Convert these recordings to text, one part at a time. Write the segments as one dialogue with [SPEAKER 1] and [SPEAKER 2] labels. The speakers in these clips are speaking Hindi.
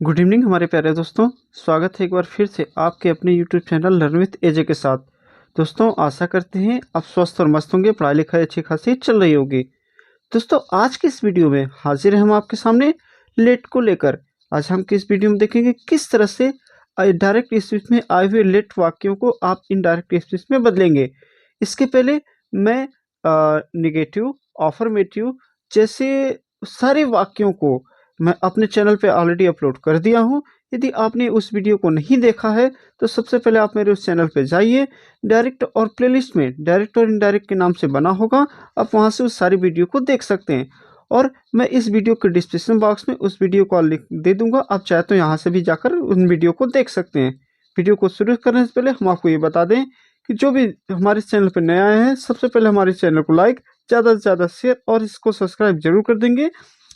[SPEAKER 1] गुड इवनिंग हमारे प्यारे दोस्तों। स्वागत है एक बार फिर से आपके अपने यूट्यूब चैनल लर्न विथ एजे के साथ। दोस्तों आशा करते हैं आप स्वस्थ और मस्त होंगे, पढ़ाई लिखाई अच्छी खासी चल रही होगी। दोस्तों आज की इस वीडियो में हाजिर हैं हम आपके सामने लेट को लेकर। आज हम किस वीडियो में देखेंगे किस तरह से डायरेक्ट स्पीच में आए हुए लेट वाक्यों को आप इनडायरेक्ट स्पीच में बदलेंगे। इसके पहले मैं निगेटिव, ऑफर्मेटिव जैसे सारे वाक्यों को मैं अपने चैनल पे ऑलरेडी अपलोड कर दिया हूँ। यदि आपने उस वीडियो को नहीं देखा है तो सबसे पहले आप मेरे उस चैनल पे जाइए। डायरेक्ट और प्लेलिस्ट में डायरेक्ट और इनडायरेक्ट के नाम से बना होगा, आप वहाँ से उस सारी वीडियो को देख सकते हैं। और मैं इस वीडियो के डिस्क्रिप्शन बॉक्स में उस वीडियो का लिंक दे दूंगा, आप चाहे तो यहाँ से भी जाकर उन वीडियो को देख सकते हैं। वीडियो को शुरू करने से पहले हम आपको ये बता दें कि जो भी हमारे चैनल पर नया आए हैं सबसे पहले हमारे चैनल को लाइक, ज़्यादा से ज़्यादा शेयर और इसको सब्सक्राइब जरूर कर देंगे।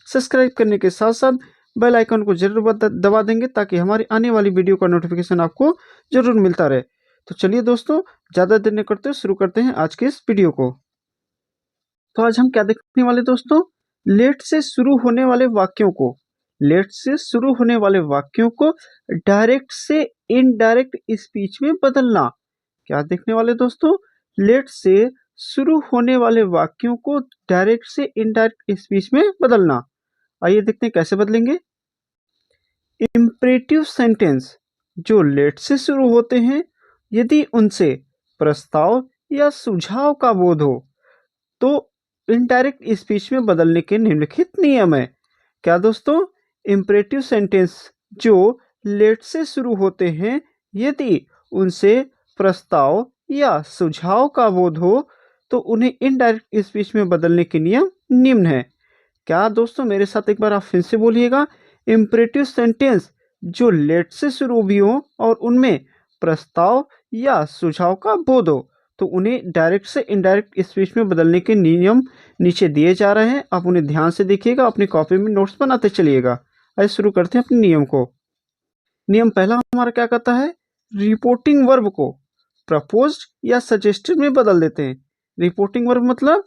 [SPEAKER 1] सब्सक्राइब करने के साथ साथ बेल आइकन को जरूर दबा देंगे ताकि हमारी आने वाली वीडियो का नोटिफिकेशन आपको जरूर मिलता रहे। तो चलिए दोस्तों, ज़्यादा देर नहीं करते शुरू करते हैं आज के इस वीडियो को। तो आज हम क्या देखने वाले दोस्तों, लेट से शुरू होने वाले वाक्यों को, लेट से शुरू होने वाले वाक्यों को डायरेक्ट से इनडायरेक्ट स्पीच में बदलना। क्या देखने वाले दोस्तों, लेट से शुरू होने वाले वाक्यों को डायरेक्ट से इनडायरेक्ट स्पीच में बदलना। आइए देखते हैं कैसे बदलेंगे। इम्परेटिव सेंटेंस जो लेट से शुरू होते हैं, यदि उनसे प्रस्ताव या सुझाव का बोध हो तो इनडायरेक्ट स्पीच में बदलने के निम्नलिखित नियम है। क्या दोस्तों, इम्परेटिव सेंटेंस जो लेट से शुरू होते हैं, यदि उनसे प्रस्ताव या सुझाव का बोध हो तो उन्हें इनडायरेक्ट स्पीच में बदलने के नियम निम्न है। क्या दोस्तों, मेरे साथ एक बार आप फिर से बोलिएगा। इम्परेटिव सेंटेंस जो लेट से शुरू भी हो और उनमें प्रस्ताव या सुझाव का बोध हो तो उन्हें डायरेक्ट से इनडायरेक्ट स्पीच में बदलने के नियम नीचे दिए जा रहे हैं, आप उन्हें ध्यान से देखिएगा, अपनी कॉपी में नोट्स बनाते चलिएगा। आइए शुरू करते हैं अपने नियम को। नियम पहला हमारा क्या कहता है, रिपोर्टिंग वर्ब को प्रपोज्ड या सजेस्टेड में बदल देते हैं। रिपोर्टिंग वर्ब मतलब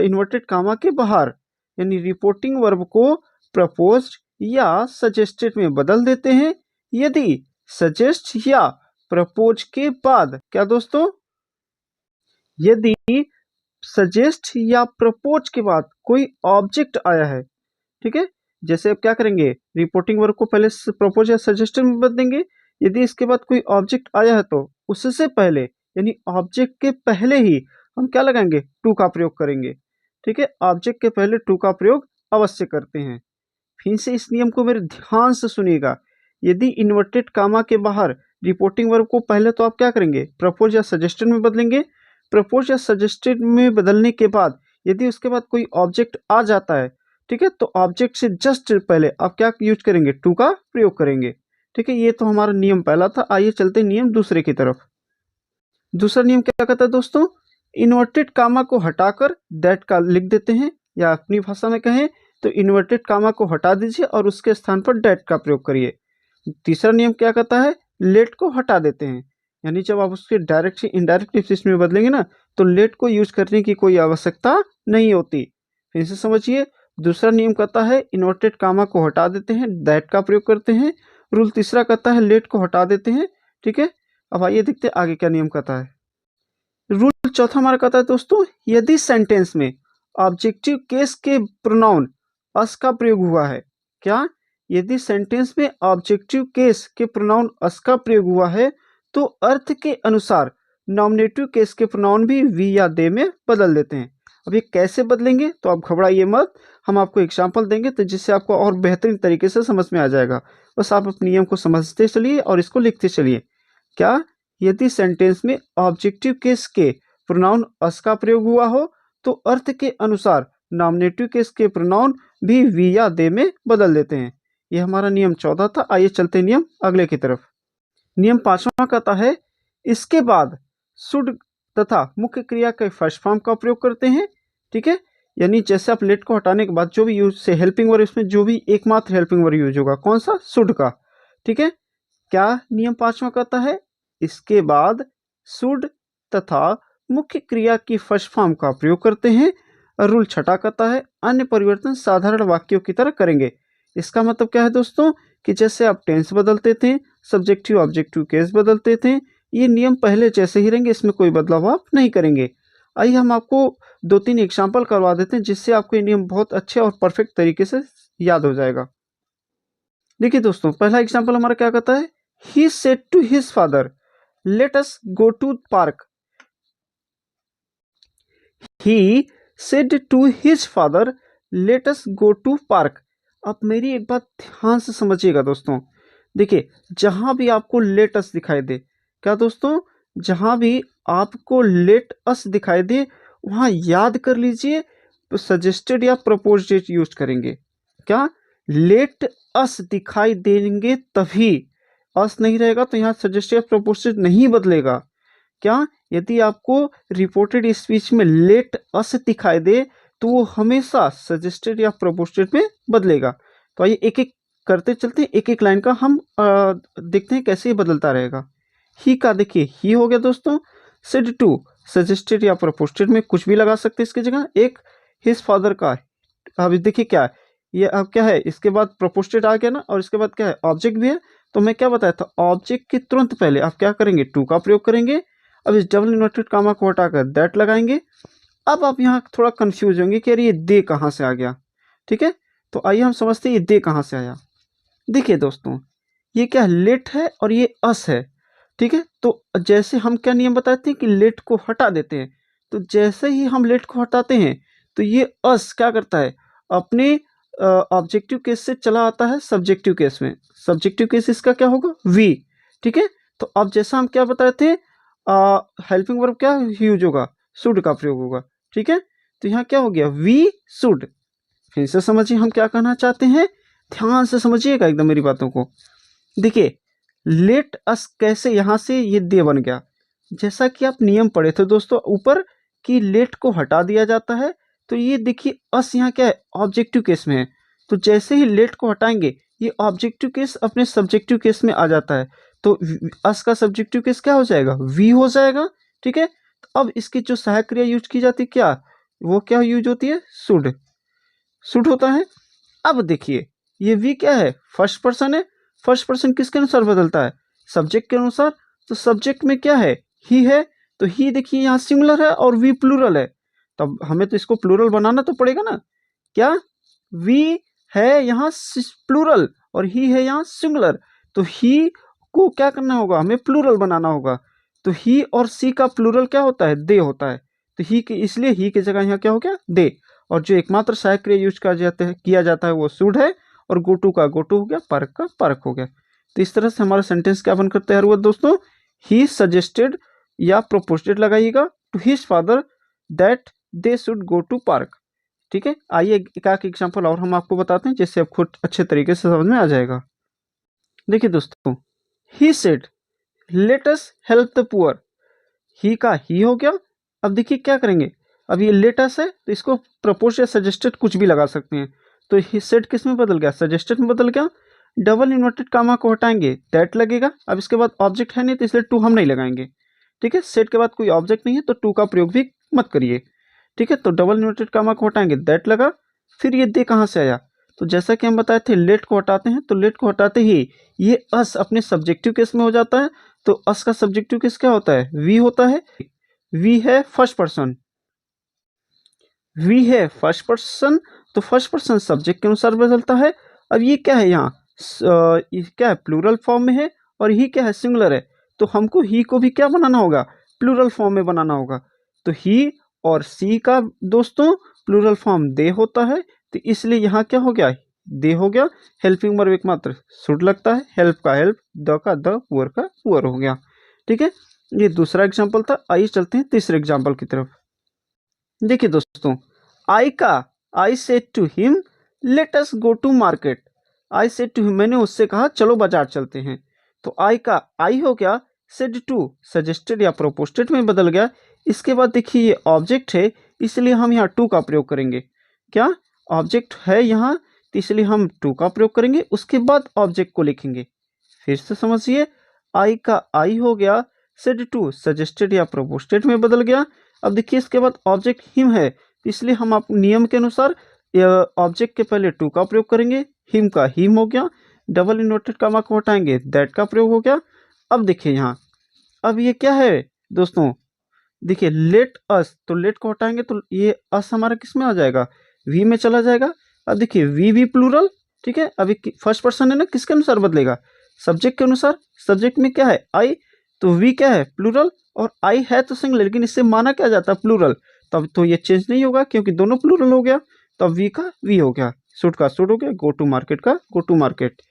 [SPEAKER 1] इन्वर्टेड कामा के बाहर, यानी रिपोर्टिंग वर्ब को प्रपोज्ड या सजेस्टेड में बदल देते हैं यदि सजेस्ट या प्रपोज के बाद, क्या दोस्तों, यदि सजेस्ट या प्रपोज के बाद कोई ऑब्जेक्ट आया है। ठीक है, जैसे अब क्या करेंगे, रिपोर्टिंग वर्ब को पहले प्रपोज या सजेस्टेड में बदल देंगे। यदि इसके बाद कोई ऑब्जेक्ट आया है तो उससे पहले, यानी ऑब्जेक्ट के पहले ही हम क्या लगाएंगे, टू का प्रयोग करेंगे। ठीक है, ऑब्जेक्ट के पहले टू का प्रयोग अवश्य करते हैं। फिर से इस नियम को मेरे ध्यान से सुनिएगा। यदि इन्वर्टेड कामा के बाहर रिपोर्टिंग वर्ब को पहले तो आप क्या करेंगे, प्रपोज या सजेस्टेड में बदलेंगे। प्रपोज या सजेस्टेड में बदलने के बाद यदि उसके बाद कोई ऑब्जेक्ट आ जाता है, ठीक है, तो ऑब्जेक्ट से जस्ट पहले आप क्या यूज करेंगे, टू का प्रयोग करेंगे। ठीक है, ये तो हमारा नियम पहला था। आइए चलते हैं नियम दूसरे की तरफ। दूसरा नियम क्या कहता है दोस्तों, इन्वर्टेड कामा को हटाकर दैट का लिख देते हैं, या अपनी भाषा में कहें तो इन्वर्टेड कामा को हटा दीजिए और उसके स्थान पर डेट का प्रयोग करिए। तीसरा नियम क्या कहता है, लेट को हटा देते हैं, यानी जब आप उसके डायरेक्ट से इनडायरेक्ट स्पीच में बदलेंगे ना तो लेट को यूज करने की कोई आवश्यकता नहीं होती। फिर से समझिए, दूसरा नियम कहता है इन्वर्टेड कामा को हटा देते हैं, दैट का प्रयोग करते हैं। रूल तीसरा कहता है लेट को हटा देते हैं। ठीक है, अब आइए देखते हैं आगे क्या नियम कहता है। रूल चौथा हमारा कहता है दोस्तों, यदि सेंटेंस में ऑब्जेक्टिव केस के प्रोनाउन अस का प्रयोग हुआ है, क्या, यदि सेंटेंस में ऑब्जेक्टिव केस के प्रोनाउन अस का प्रयोग हुआ है तो अर्थ के अनुसार नॉमिनेटिव केस के प्रोनाउन भी वी या दे में बदल देते हैं। अब ये कैसे बदलेंगे तो आप घबराइए मत, हम आपको एग्जाम्पल देंगे तो जिससे आपको और बेहतरीन तरीके से समझ में आ जाएगा। बस आप अपने नियम को समझते चलिए और इसको लिखते चलिए। क्या, यदि सेंटेंस में ऑब्जेक्टिव केस के प्रोनाउन अस का प्रयोग हुआ हो तो अर्थ के अनुसार नॉमिनेटिव केस के प्रोनाउन भी वी या दे में बदल देते हैं। यह हमारा नियम 14 था। आइए चलते नियम अगले की तरफ। नियम 5वां कहता है, इसके बाद शुड तथा मुख्य क्रिया के फर्स्ट फॉर्म का प्रयोग करते हैं। ठीक है, यानी जैसे आप लेट को हटाने के बाद जो भी यूज से हेल्पिंग वर्ब, इसमें जो भी एकमात्र हेल्पिंग वर्ब यूज होगा कौन सा, शुड का। ठीक है, क्या नियम 5वां कहता है, इसके बाद शुड तथा मुख्य क्रिया की फर्स्ट फॉर्म का प्रयोग करते हैं। रूल छठा कहता है, अन्य परिवर्तन साधारण वाक्यों की तरह करेंगे। इसका मतलब क्या है दोस्तों कि जैसे आप टेंस बदलते थे, सब्जेक्टिव ऑब्जेक्टिव केस बदलते थे, ये नियम पहले जैसे ही रहेंगे, इसमें कोई बदलाव आप नहीं करेंगे। आइए हम आपको 2-3 एग्जाम्पल करवा देते हैं जिससे आपको ये नियम बहुत अच्छे और परफेक्ट तरीके से याद हो जाएगा। देखिए दोस्तों, पहला एग्जाम्पल हमारा क्या कहता है, he said to his father let us go to park. He said to his father let us go to park. अब मेरी एक बात ध्यान से समझिएगा दोस्तों, देखिए जहां भी आपको लेट अस दिखाई दे, क्या दोस्तों, जहां भी आपको लेट अस दिखाई दे वहां याद कर लीजिए सजेस्टेड या प्रपोज्ड यूज करेंगे। क्या, लेट अस दिखाई देंगे तभी, अस नहीं रहेगा तो यहाँ सजेस्टेड या प्रपोज्ड नहीं बदलेगा। क्या, यदि आपको रिपोर्टेड स्पीच में लेट अस दिखाई दे तो वो हमेशा सजेस्टेड या प्रपोज्ड में बदलेगा। तो आइए एक एक करते चलते हैं, एक एक लाइन का हम देखते हैं कैसे ये बदलता रहेगा। ही का देखिए, ही हो गया दोस्तों, सेड टू सजेस्टेड या प्रपोज्ड में कुछ भी लगा सकते हैं इसकी जगह। एक हिज फादर का, अब देखिए क्या है, ये अब क्या है, इसके बाद प्रपोज्ड आ गया ना, और इसके बाद क्या है, ऑब्जेक्ट भी है। तो मैं क्या बताया था, ऑब्जेक्ट के तुरंत पहले आप क्या करेंगे, टू का प्रयोग करेंगे। अब इस डबल इन्वर्टेड कामा को हटाकर दैट लगाएंगे। अब आप यहाँ थोड़ा कंफ्यूज होंगे कि अरे ये दे कहाँ से आ गया। ठीक है, तो आइए हम समझते हैं ये दे कहाँ से आया। देखिए दोस्तों, ये क्या लेट है और ये अस है। ठीक है, तो जैसे हम क्या नियम बताते हैं कि लेट को हटा देते हैं, तो जैसे ही हम लेट को हटाते हैं तो ये अस क्या करता है, अपने ऑब्जेक्टिव केस से चला आता है सब्जेक्टिव केस में। सब्जेक्टिव केस इसका क्या होगा, वी। ठीक है, तो अब जैसा हम क्या बताए थे, हेल्पिंग वर्ब क्या यूज होगा, शुड का प्रयोग होगा। ठीक है, तो यहाँ क्या हो गया, वी शुड। फिर से समझिए हम क्या कहना चाहते हैं, ध्यान से समझिएगा एकदम मेरी बातों को। देखिए लेट अस कैसे यहाँ से ये दे बन गया, जैसा कि आप नियम पढ़े थे दोस्तों ऊपर कि लेट को हटा दिया जाता है, तो ये देखिए अस यहाँ क्या है, ऑब्जेक्टिव केस में है। तो जैसे ही लेट को हटाएंगे ये ऑब्जेक्टिव केस अपने सब्जेक्टिव केस में आ जाता है, तो अस का सब्जेक्टिव केस क्या हो जाएगा, वी हो जाएगा। ठीक है, तो अब इसकी जो सहायक क्रिया यूज की जाती है क्या, वो क्या यूज होती है, शुड। शुड होता है। अब देखिए ये वी क्या है, फर्स्ट पर्सन है। फर्स्ट पर्सन किसके अनुसार बदलता है, सब्जेक्ट के अनुसार। तो सब्जेक्ट में क्या है, ही है। तो ही देखिए यहाँ सिंगुलर है और वी प्लूरल है, तब हमें तो इसको प्लूरल बनाना तो पड़ेगा ना। क्या, वी है यहाँ प्लूरल और ही है यहाँ सिंगुलर, तो ही को क्या करना होगा, हमें प्लूरल बनाना होगा। तो ही और सी का प्लूरल क्या होता है, दे होता है। तो ही के, इसलिए ही की जगह यहाँ क्या हो गया, दे। और जो एकमात्र सहायक क्रिया यूज किया जाता है वो शुड है, और गो टू का गो टू हो गया, पार्क का पार्क हो गया। तो इस तरह से हमारा सेंटेंस क्या बनकर तैयार हुआ दोस्तों, ही सजेस्टेड या प्रोपोज्ड लगाइएगा to his father that they should go to park. ठीक है, आइए एक एग्जाम्पल और हम आपको बताते हैं जिससे आप खुद अच्छे तरीके से समझ में आ जाएगा। देखिए दोस्तों, he said let us help the poor. He का ही हो गया। अब देखिए क्या करेंगे, अब ये लेट अस है तो इसको प्रपोज या सजेस्टेड कुछ भी लगा सकते हैं। तो ही सेड किस में बदल गया, सजेस्टेड में बदल गया। डबल इन्वर्टेड कामा को हटाएंगे दैट लगेगा। अब इसके बाद ऑब्जेक्ट है नहीं तो इसलिए टू हम नहीं लगाएंगे। ठीक है, सेट के बाद कोई ऑब्जेक्ट नहीं है तो टू का प्रयोग भी मत करिए। ठीक है, तो डबल इन्वर्टेड कामा को हटाएंगे दैट लगा। फिर ये दे कहाँ से आया, तो जैसा कि हम बताए थे लेट को हटाते हैं, तो लेट को हटाते ही ये अस अपने सब्जेक्टिव केस में हो जाता है। तो अस का सब्जेक्टिव केस क्या होता है, वी होता है। वी है फर्स्ट पर्सन, वी है फर्स्ट पर्सन, तो फर्स्ट पर्सन सब्जेक्ट के अनुसार बदलता है। अब ये क्या है यहाँ, ये क्या है, प्लूरल फॉर्म में है, और ही क्या है, सिंगुलर है। तो हमको ही को भी क्या बनाना होगा, प्लूरल फॉर्म में बनाना होगा। तो ही और सी का दोस्तों प्लूरल फॉर्म दे होता है, तो इसलिए यहाँ क्या हो गया, दे हो गया। हेल्पिंग वर्ब एकमात्र शुड लगता है, हेल्प का हेल्प, द का द, पुअर का पुअर हो गया। ठीक है, ये दूसरा एग्जाम्पल था। आइए चलते हैं तीसरे एग्जाम्पल की तरफ। देखिए दोस्तों, I said to him let us go to market. I said to him, मैंने उससे कहा चलो बाजार चलते हैं। तो आई का आई हो गया, सेड टू सजेस्टेड या प्रोपोस्टेड में बदल गया। इसके बाद देखिए ये ऑब्जेक्ट है, इसलिए हम यहाँ टू का प्रयोग करेंगे। क्या, ऑब्जेक्ट है यहाँ तो इसलिए हम टू का प्रयोग करेंगे, उसके बाद ऑब्जेक्ट को लिखेंगे। फिर से समझिए, आई का आई हो गया, सेड टू सजेस्टेड या प्रोपोस्टेड में बदल गया। अब देखिए इसके बाद ऑब्जेक्ट हिम है, इसलिए हम आप नियम के अनुसार ऑब्जेक्ट के पहले टू का प्रयोग करेंगे। हिम का हिम हो गया, डबल इन्वर्टेड कामा को हटाएंगे दैट का प्रयोग हो गया। अब देखिए यहाँ, अब ये क्या है दोस्तों, देखिए लेट अस, तो लेट को हटाएंगे तो ये अस हमारा किस में आ जाएगा, वी में चला जाएगा। अब देखिए वी भी प्लूरल, ठीक है, अभी फर्स्ट पर्सन है ना, किसके अनुसार बदलेगा, सब्जेक्ट के अनुसार। सब्जेक्ट में क्या है आई, तो वी क्या है प्लूरल, और आई है तो सिंगल, लेकिन इससे माना क्या जाता है प्लूरल, तब तो ये चेंज नहीं होगा क्योंकि दोनों प्लूरल हो गया। तो अब वी का वी हो गया, सूट का सूट हो गया, गो टू मार्केट का गो टू मार्केट।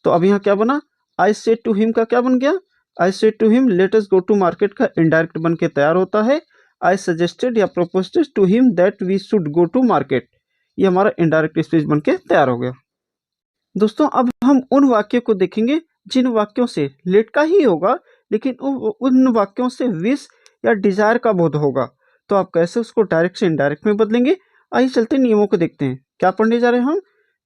[SPEAKER 1] तो अब यहाँ क्या बना, आई सेड टू हिम का क्या बन गया, I said to him let us go to market का इनडायरेक्ट बन के तैयार होता है। आई सजेस्टेड या proposed to him that we should go to market, ये हमारा इनडायरेक्ट स्पीच बन के तैयार हो गया। दोस्तों अब हम उन वाक्यों को देखेंगे जिन वाक्यों से लेट का ही होगा, लेकिन उन वाक्यों से विश या डिजायर का बोध होगा। तो आप कैसे उसको डायरेक्ट से इनडायरेक्ट में बदलेंगे, आइए चलते नियमों को देखते हैं। क्या पढ़ने जा रहे हैं हम,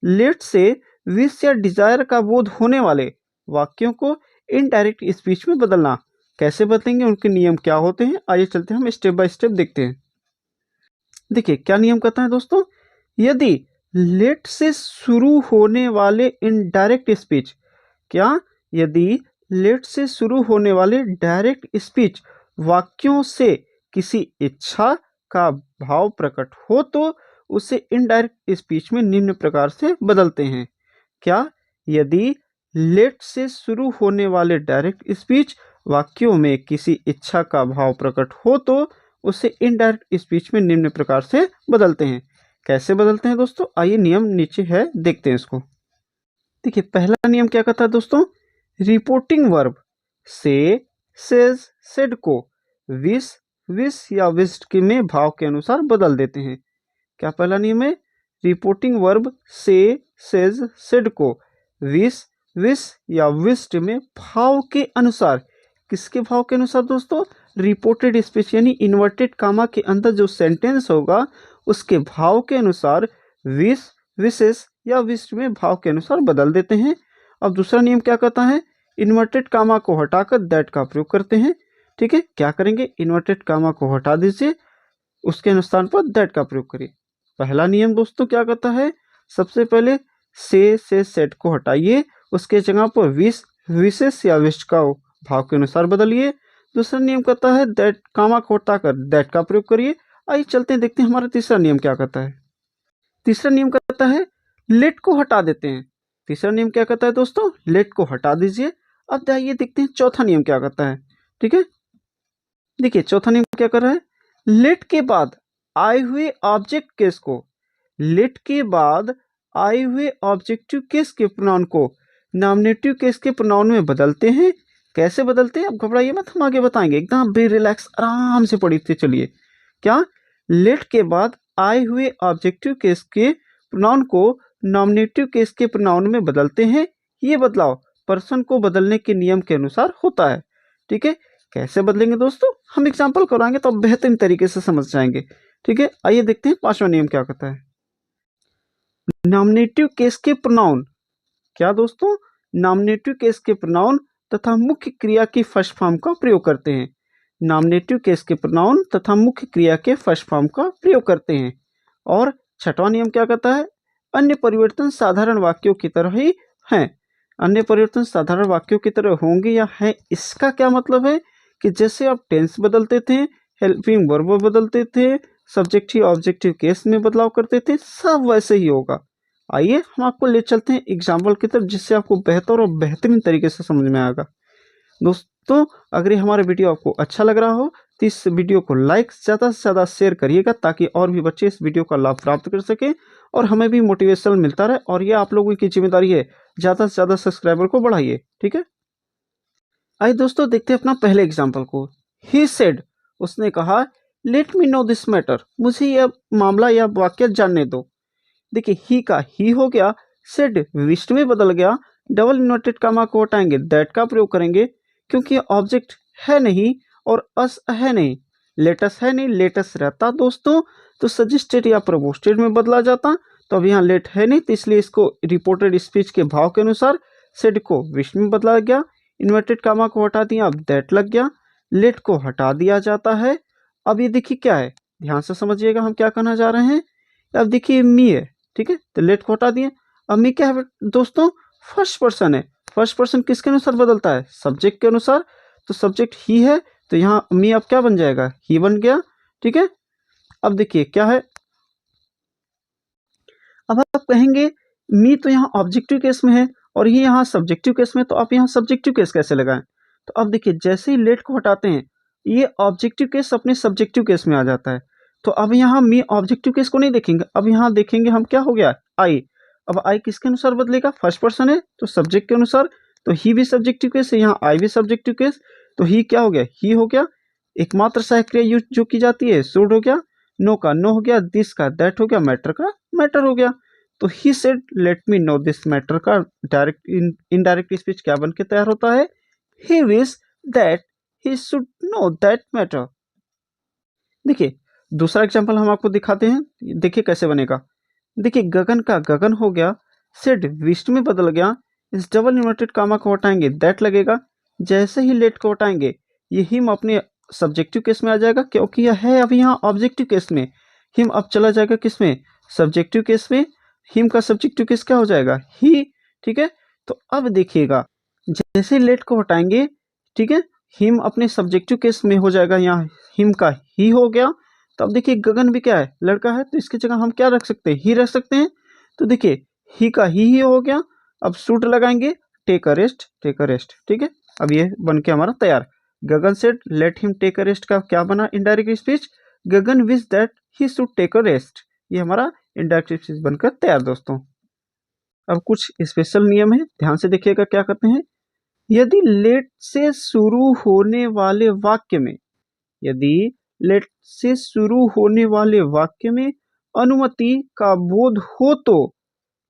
[SPEAKER 1] लेट से विश या डिजायर का बोध होने वाले वाक्यों को इनडायरेक्ट स्पीच में बदलना। कैसे बदलेंगे, उनके नियम क्या होते हैं, आइए चलते हैं हम स्टेप बाय स्टेप देखते हैं। देखिए क्या नियम कहता है दोस्तों, यदि लेट से शुरू होने वाले इनडायरेक्ट स्पीच, क्या, यदि लेट से शुरू होने वाले डायरेक्ट स्पीच वाक्यों से किसी इच्छा का भाव प्रकट हो तो उसे इनडायरेक्ट स्पीच में निम्न प्रकार से बदलते हैं। क्या, यदि लेट से शुरू होने वाले डायरेक्ट स्पीच वाक्यों में किसी इच्छा का भाव प्रकट हो तो उसे इनडायरेक्ट स्पीच में निम्न प्रकार से बदलते हैं। कैसे बदलते हैं दोस्तों, आइए नियम नीचे है देखते हैं इसको। देखिए पहला नियम क्या कहता है दोस्तों, रिपोर्टिंग वर्ब से, सेज, सेड को विश, विश या विश्ड के में भाव के अनुसार बदल देते हैं। क्या पहला नियम है, रिपोर्टिंग वर्ब से, सेज, सेड को विश, विश या विश्ड में भाव के अनुसार, किसके भाव के अनुसार दोस्तों, रिपोर्टेड स्पीच यानी इन्वर्टेड कामा के अंदर जो सेंटेंस होगा उसके भाव के अनुसार विश, विशेष या विश्ड में भाव के अनुसार बदल देते हैं। अब दूसरा नियम क्या कहता है, इन्वर्टेड कामा को हटाकर दैट का प्रयोग करते हैं। ठीक है, क्या करेंगे, इन्वर्टेड कामा को हटा दीजिए, उसके अनुसार पर दैट का प्रयोग करिए। पहला नियम दोस्तों क्या कहता है, सबसे पहले से सेट को हटाइए, उसके जगह पर विश, विशेष या विश्ड का भाव के अनुसार बदलिए। दूसरा नियम कहता है दैट कामा को हटाकर दैट का प्रयोग करिए। आइए चलते हैं देखते हैं हमारा तीसरा नियम क्या कहता है। तीसरा नियम कहता है लेट को हटा देते हैं। तीसरा नियम क्या कहता है दोस्तों, लेट को हटा दीजिए। अब आइए देखते हैं चौथा नियम क्या कहता है। ठीक है, देखिए चौथा नियम क्या कर रहा है, लेट के बाद आए हुए ऑब्जेक्ट केस को, लेट के बाद आए हुए ऑब्जेक्टिव केस के प्रोनाउन को नॉमिनेटिव केस के प्रोनाउन में बदलते हैं। कैसे बदलते हैं, अब घबराइए मत, हम आगे बताएंगे, एकदम बे रिलैक्स आराम से पढ़ते चलिए। क्या, लेट के बाद आए हुए ऑब्जेक्टिव केस के प्रोनाउन को नॉमिनेटिव केस के प्रोनाउन में बदलते हैं। ये बदलाव पर्सन को बदलने के नियम के अनुसार होता है। ठीक है, कैसे बदलेंगे दोस्तों, हम एग्जाम्पल कराएंगे तो बेहतरीन तरीके से समझ जाएंगे। ठीक है, आइए देखते हैं पांचवा नियम क्या कहता है। नॉमिनेटिव केस के प्रोनाउन, क्या दोस्तों, नॉमिनेटिव केस के प्रोनाउन तथा मुख्य क्रिया की फर्स्ट फॉर्म का प्रयोग करते हैं। नॉमिनेटिव केस के प्रोनाउन तथा मुख्य क्रिया के फर्स्ट फॉर्म का प्रयोग करते हैं। और छठवां नियम क्या कहता है, अन्य परिवर्तन साधारण वाक्यों की तरह ही हैं। अन्य परिवर्तन साधारण वाक्यों की तरह होंगे या हैं, इसका क्या मतलब है कि जैसे आप टेंस बदलते थे, हेल्पिंग वर्ब बदलते थे, सब्जेक्टिव ऑब्जेक्टिव केस में बदलाव करते थे, सब वैसे ही होगा। आइए हम आपको ले चलते हैं एग्जाम्पल की तरफ, जिससे आपको बेहतर और बेहतरीन तरीके से समझ में आएगा। दोस्तों अगर ये हमारा वीडियो आपको अच्छा लग रहा हो तो इस वीडियो को लाइक ज़्यादा से ज़्यादा शेयर करिएगा, ताकि और भी बच्चे इस वीडियो का लाभ प्राप्त कर सकें और हमें भी मोटिवेशन मिलता रहे। और ये आप लोगों की जिम्मेदारी है, ज़्यादा से ज़्यादा सब्सक्राइबर को बढ़ाइए। ठीक है, आइए दोस्तों देखते हैं अपना पहले एग्जाम्पल को। ही सेड, उसने कहा, late me know this matter, मुझे यह मामला या वाक्य जानने दो। देखिए ही का ही हो गया, सेड विश्ड में बदल गया, डबल इन्वर्टेड कामा को हटाएंगे, दैट का प्रयोग करेंगे क्योंकि ऑब्जेक्ट है नहीं और अस है नहीं, लेटस है नहीं, लेटस रहता दोस्तों तो सजेस्टेड या प्रपोस्टेड में बदला जाता। तो अब यहाँ लेट है नहीं तो इसलिए इसको रिपोर्टेड स्पीच के भाव के अनुसार सेड को विश्ड में बदला गया, इन्वर्टेड कामा को हटा दिया, अब दैट लग गया, लेट को हटा दिया जाता है। अब ये देखिए क्या है, ध्यान से समझिएगा हम क्या कहना जा रहे हैं। अब देखिए मी है, ठीक है, तो लेट को हटा दिए, अब मी क्या है दोस्तों, फर्स्ट पर्सन है। फर्स्ट पर्सन किसके अनुसार बदलता है, सब्जेक्ट के अनुसार। तो सब्जेक्ट ही है, तो यहाँ मी अब क्या बन जाएगा, ही बन गया। ठीक है, अब देखिए क्या है, अब आप कहेंगे मी तो यहाँ ऑब्जेक्टिव केस में है और ये यहाँ सब्जेक्टिव केस में, तो आप यहाँ सब्जेक्टिव केस कैसे लगाएं। तो अब देखिए जैसे ही लेट को हटाते हैं ये ऑब्जेक्टिव केस अपने सब्जेक्टिव केस में आ जाता है। तो अब यहाँ मी ऑब्जेक्टिव केस को नहीं देखेंगे, अब यहाँ देखेंगे हम क्या हो गया, आई। अब आई किसके अनुसार बदलेगा, फर्स्ट पर्सन है तो सब्जेक्ट के अनुसार। तो ही भी सब्जेक्टिव केस है, यहाँ आई भी सब्जेक्टिव केस। तो ही क्या हो गया, ही हो गया। एकमात्र सहायक क्रिया यूज जो की जाती है शुड हो गया, नो का नो हो गया, दिस का दैट हो गया, मैटर का मैटर हो गया। तो he said let me know this matter का डायरेक्ट इनडायरेक्ट स्पीच क्या बन के तैयार होता है, he wish that he should know that matter. देखिए दूसरा एग्जांपल हम आपको दिखाते हैं, देखिए कैसे बनेगा। देखिए गगन का गगन हो गया, सेड विश्ड में बदल गया। इस डबल इन्वर्टेड कामा को हटाएंगे दैट लगेगा, जैसे ही लेट को हटाएंगे ये हिम अपने सब्जेक्टिव केस में आ जाएगा, क्योंकि यह है अभी यहाँ ऑब्जेक्टिव केस में। हिम अब चला जाएगा किस में, सब्जेक्टिव केस में। हिम का सब्जेक्टिव केस क्या हो जाएगा, ही। ठीक है, तो अब देखिएगा जैसे लेट को हटाएंगे, ठीक है, हिम अपने सब्जेक्टिव केस में हो जाएगा, यहाँ हिम का ही हो गया। तो अब देखिए गगन भी क्या है, लड़का है, तो इसकी जगह हम क्या रख सकते हैं, ही रख सकते हैं। तो देखिए ही का ही हो गया। अब सूट लगाएंगे, take a rest, take a rest. ठीक है, अब ये बन के हमारा तैयार। Gagan said let him take a rest का क्या बना indirect speech, Gagan wish that he should take a rest. ये हमारा इनडायरेक्ट स्पीच बनकर तैयार दोस्तों। अब कुछ स्पेशल नियम है, ध्यान से देखिएगा क्या करते हैं। यदि लेट से शुरू होने वाले वाक्य में, यदि लेट से शुरू होने वाले वाक्य में अनुमति का बोध हो तो,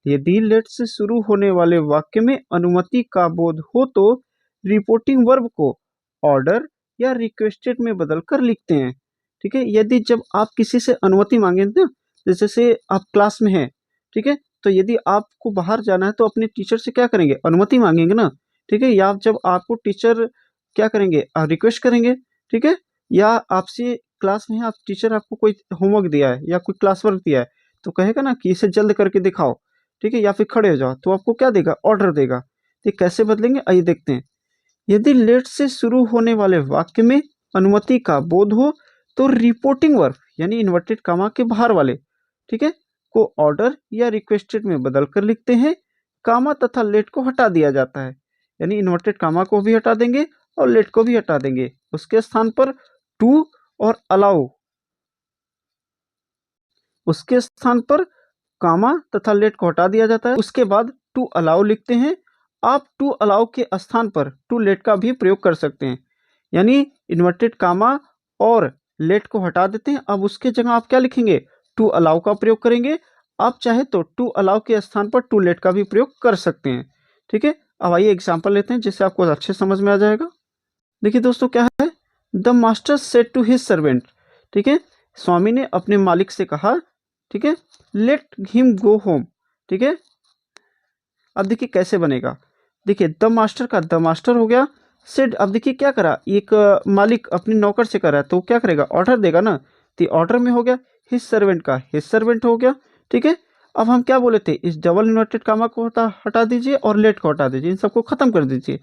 [SPEAKER 1] यदि लेट से शुरू होने वाले वाक्य में अनुमति का बोध हो तो रिपोर्टिंग वर्ब को ऑर्डर या रिक्वेस्टेड में बदलकर लिखते हैं। ठीक है, यदि जब आप किसी से अनुमति मांगे ना, जैसे से आप क्लास में हैं, ठीक है, तो यदि आपको बाहर जाना है तो अपने टीचर से क्या करेंगे, अनुमति मांगेंगे ना। ठीक है, या जब आपको टीचर क्या करेंगे, रिक्वेस्ट करेंगे। ठीक है, या आपसे क्लास में है, आप टीचर आपको कोई होमवर्क दिया है या कोई क्लास वर्क दिया है, तो कहेगा ना कि इसे जल्द करके दिखाओ। ठीक है, या फिर खड़े हो जाओ, तो आपको क्या देगा, ऑर्डर देगा। तो कैसे बदलेंगे, आइए देखते हैं। यदि लेट से शुरू होने वाले वाक्य में अनुमति का बोध हो तो रिपोर्टिंग वर्ब यानी इन्वर्टेड कामा के बाहर वाले, ठीक है, को ऑर्डर या रिक्वेस्टेड में बदल कर लिखते हैं। कामा तथा लेट को हटा दिया जाता है, यानी इन्वर्टेड कामा को भी हटा देंगे और लेट को भी हटा देंगे। उसके स्थान पर टू और अलाउ, उसके स्थान पर कामा तथा लेट को हटा दिया जाता है। उसके बाद टू अलाउ लिखते हैं। आप टू अलाउ के स्थान पर टू लेट का भी प्रयोग कर सकते हैं, यानी इन्वर्टेड कामा और लेट को हटा देते हैं। अब उसके जगह आप क्या लिखेंगे, टू अलाउ का प्रयोग करेंगे। आप चाहे तो टू अलाउ के स्थान पर टू लेट का भी प्रयोग कर सकते हैं। ठीक है, अब आइए एग्जाम्पल लेते हैं जिससे आपको अच्छे समझ में आ जाएगा। देखिए दोस्तों क्या है, the master said to his servant, ठीक है, स्वामी ने अपने मालिक से कहा, ठीक है, लेट हिम गो होम। ठीक है, अब देखिए कैसे बनेगा। देखिए द मास्टर का द मास्टर हो गया, सेड, अब देखिए क्या करा, एक मालिक अपने नौकर से करा है तो क्या करेगा, ऑर्डर देगा ना, तो ऑर्डर में हो गया। हिज सर्वेंट का हिज सर्वेंट हो गया। ठीक है, अब हम क्या बोले थे, इस डबल इन्वर्टेड कामा को हटा दीजिए और लेट को हटा दीजिए, इन सबको खत्म कर दीजिए।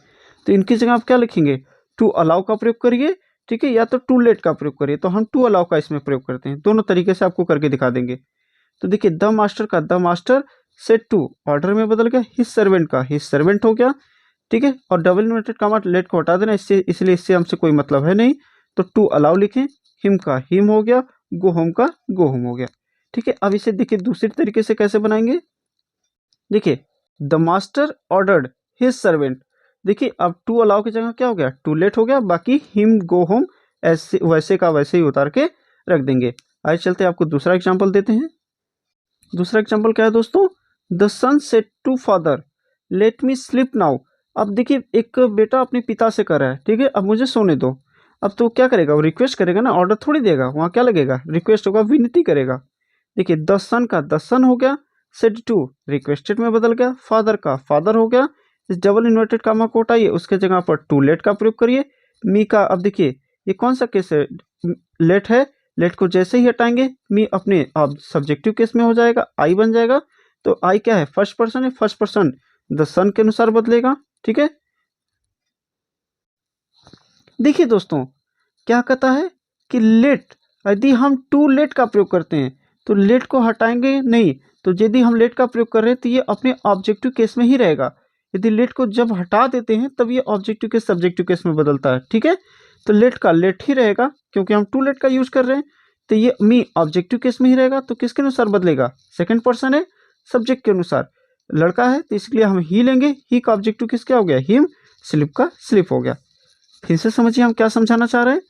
[SPEAKER 1] तो इनकी जगह आप क्या लिखेंगे, टू अलाउ का प्रयोग करिए, ठीक है, या तो टू लेट का प्रयोग करिए। तो हम टू अलाउ का इसमें प्रयोग करते हैं, दोनों तरीके से आपको करके दिखा देंगे। तो देखिए द मास्टर का the master said to order में बदल गया, हिज सर्वेंट का हिज सर्वेंट हो गया। ठीक है, और डबल इन्वर्टेड कामा लेट को हटा देना, इससे इसलिए इससे हमसे कोई मतलब है नहीं। तो टू अलाउ लिखें, हिम का हिम हो गया, गो होम का गो होम हो गया। ठीक है, अब इसे देखिए दूसरी तरीके से कैसे बनाएंगे। देखिए the master ordered his servant, देखिए अब टू अलाउ की जगह क्या हो गया, टू लेट हो गया, बाकी हिम गो होम ऐसे वैसे का वैसे ही उतार के रख देंगे। आइए चलते आपको दूसरा एग्जाम्पल देते हैं। दूसरा एग्जाम्पल क्या है दोस्तों, the son said to father let me sleep now. अब देखिए एक बेटा अपने पिता से कर रहा है, ठीक है, अब मुझे सोने दो। अब तो क्या करेगा, वो रिक्वेस्ट करेगा ना, ऑर्डर थोड़ी देगा, वहाँ क्या लगेगा, रिक्वेस्ट होगा, विनती करेगा। देखिए द सन का द सन हो गया, सेड टू रिक्वेस्टेड में बदल गया, फादर का फादर हो गया। इस डबल इन्वर्टेड कामा को हटाइए, उसके जगह पर टू लेट का प्रयोग करिए। मी का, अब देखिए ये कौन सा केस है, लेट है, लेट को जैसे ही हटाएंगे मी अपने अब सब्जेक्टिव केस में हो जाएगा, आई बन जाएगा। तो आई क्या है, फर्स्ट पर्सन है, फर्स्ट पर्सन द सन के अनुसार बदलेगा। ठीक है, देखिए दोस्तों क्या कहता है कि लेट, यदि हम टू लेट का प्रयोग करते हैं तो लेट को हटाएंगे नहीं, तो यदि हम लेट का प्रयोग कर रहे हैं तो ये अपने ऑब्जेक्टिव केस में ही रहेगा। यदि लेट को जब हटा देते हैं तब ये ऑब्जेक्टिव केस सब्जेक्टिव केस में बदलता है। ठीक है, तो लेट का लेट ही रहेगा क्योंकि हम टू लेट का यूज कर रहे हैं। तो ये मी ऑब्जेक्टिव केस में ही रहेगा, तो किसके अनुसार बदलेगा, सेकंड पर्सन है, सब्जेक्ट के अनुसार। लड़का है तो इसलिए हम ही लेंगे, ही का ऑब्जेक्टिव केस क्या हो गया, हिम, स्लिप का स्लिप हो गया। फिर से समझिए हम क्या समझाना चाह रहे हैं।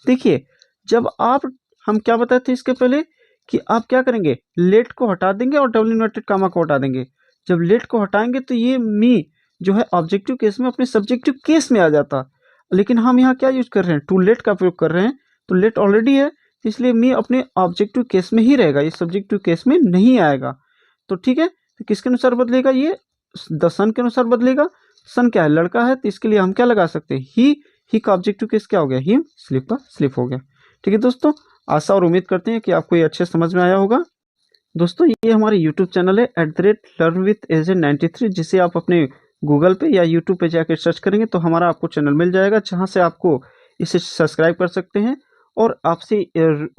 [SPEAKER 1] देखिए जब आप, हम क्या बताए थे इसके पहले कि आप क्या करेंगे, लेट को हटा देंगे और डबल इन्वर्टेड कामा को हटा देंगे। जब लेट को हटाएंगे तो ये मी जो है ऑब्जेक्टिव केस में अपने सब्जेक्टिव केस में आ जाता, लेकिन हम यहाँ क्या यूज कर रहे हैं, टू लेट का प्रयोग कर रहे हैं, तो लेट ऑलरेडी है इसलिए मी अपने ऑब्जेक्टिव केस में ही रहेगा, ये सब्जेक्टिव केस में नहीं आएगा। तो ठीक है, तो किसके अनुसार बदलेगा, ये द सन के अनुसार बदलेगा। सन क्या है, लड़का है, तो इसके लिए हम क्या लगा सकते हैं, ही का ऑब्जेक्टिव केस क्या हो गया, हिम, स्लिप का स्लिप हो गया। ठीक है दोस्तों, आशा और उम्मीद करते हैं कि आपको ये अच्छे समझ में आया होगा। दोस्तों ये हमारे यूट्यूब चैनल है @learn with AJ93, जिसे आप अपने गूगल पे या यूट्यूब पे जाकर सर्च करेंगे तो हमारा आपको चैनल मिल जाएगा, जहां से आपको इसे सब्सक्राइब कर सकते हैं। और आपसे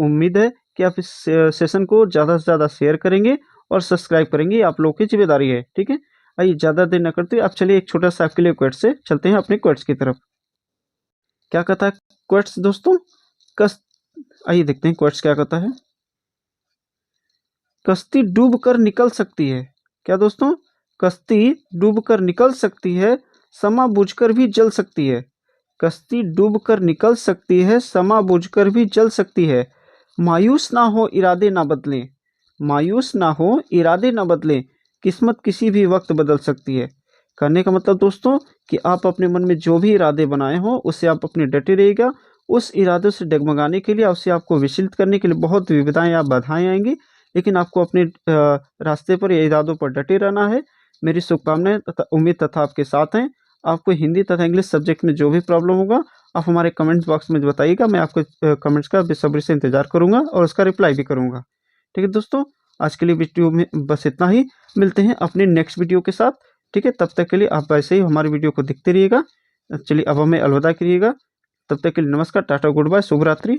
[SPEAKER 1] उम्मीद है कि आप इस सेशन को ज़्यादा से ज़्यादा शेयर करेंगे और सब्सक्राइब करेंगे, आप लोगों की जिम्मेदारी है। ठीक है, आइए ज़्यादा देर न करते आप चलिए एक छोटा सा आपके लिए क्वेट्स से चलते हैं अपने क्वेट्स की तरफ। क्या कहता है क्वेट्स दोस्तों, कस आइए देखते हैं क्वेट्स क्या कहता है। कश्ती डूब कर निकल सकती है, क्या दोस्तों, कश्ती डूब कर निकल सकती है, समा बुझकर भी जल सकती है। कश्ती डूब कर निकल सकती है, समा बुझकर भी जल सकती है। मायूस ना हो इरादे ना बदलें, मायूस ना हो इरादे ना बदलें, किस्मत किसी भी वक्त बदल सकती है। कहने का मतलब दोस्तों कि आप अपने मन में जो भी इरादे बनाए हों उससे आप अपने डटे रहिएगा। उस इरादे से डगमगाने के लिए, उससे आपको विचलित करने के लिए बहुत विविधाएं या बाधाएं आएंगी, लेकिन आपको अपने रास्ते पर या इरादों पर डटे रहना है। मेरी शुभकामनाएं तथा उम्मीद तथा आपके साथ हैं। आपको हिंदी तथा इंग्लिश सब्जेक्ट में जो भी प्रॉब्लम होगा आप हमारे कमेंट्स बॉक्स में बताइएगा, मैं आपको कमेंट्स का बेसब्री से इंतजार करूंगा और उसका रिप्लाई भी करूंगा। ठीक है दोस्तों, आज के लिए वीडियो में बस इतना ही, मिलते हैं अपने नेक्स्ट वीडियो के साथ। ठीक है, तब तक के लिए आप ऐसे ही हमारी वीडियो को देखते रहिएगा। चलिए अब हमें अलविदा करिएगा, तब तक के लिए नमस्कार, टाटा, गुड बाय, शुभ रात्रि।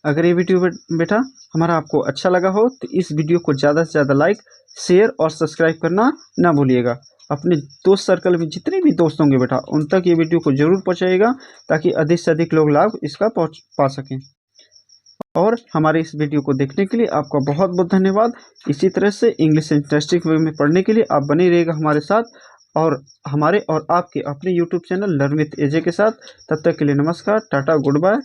[SPEAKER 1] अगर ये वीडियो बेटा हमारा आपको अच्छा लगा हो तो इस वीडियो को ज़्यादा से ज़्यादा लाइक, शेयर और सब्सक्राइब करना ना भूलिएगा। अपने दोस्त सर्कल में जितने भी दोस्त होंगे बेटा उन तक ये वीडियो को जरूर पहुँचाइएगा, ताकि अधिक से अधिक लोग लाभ इसका पा सकें। और हमारे इस वीडियो को देखने के लिए आपका बहुत बहुत धन्यवाद। इसी तरह से इंग्लिश इंटरेस्टिंग वे में पढ़ने के लिए आप बने रहिएगा हमारे साथ और हमारे और आपके अपने यूट्यूब चैनल लर्न विथ एजे के साथ। तब तक के लिए नमस्कार, टाटा, गुड बाय।